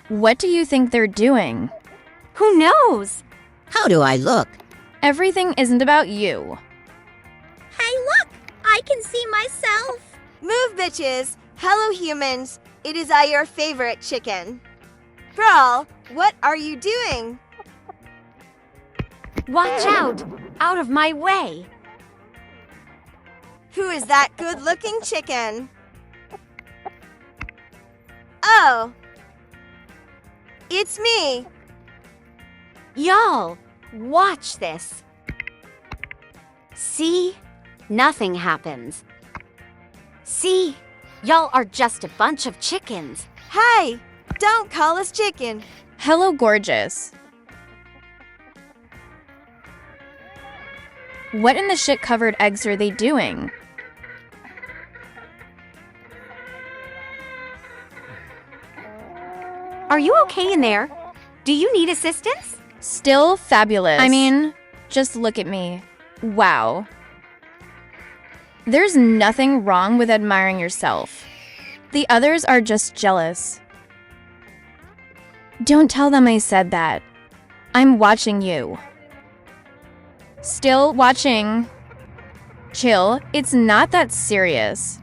What do you think they're doing? Who knows? How do I look? Everything isn't about you. Hey, look! I can see myself. Move, bitches! Hello, humans! It is I, your favorite chicken. Brawl, what are you doing? Watch out! Out of my way! Who is that good-looking chicken? Oh! It's me! Y'all, watch this. See? Nothing happens. See? Y'all are just a bunch of chickens. Hey! Don't call us chicken! Hello, gorgeous. What in the shit-covered eggs are they doing? Are you okay in there? Do you need assistance? Still fabulous. I mean, just look at me. Wow. There's nothing wrong with admiring yourself. The others are just jealous. Don't tell them I said that. I'm watching you. Still watching. Chill, it's not that serious.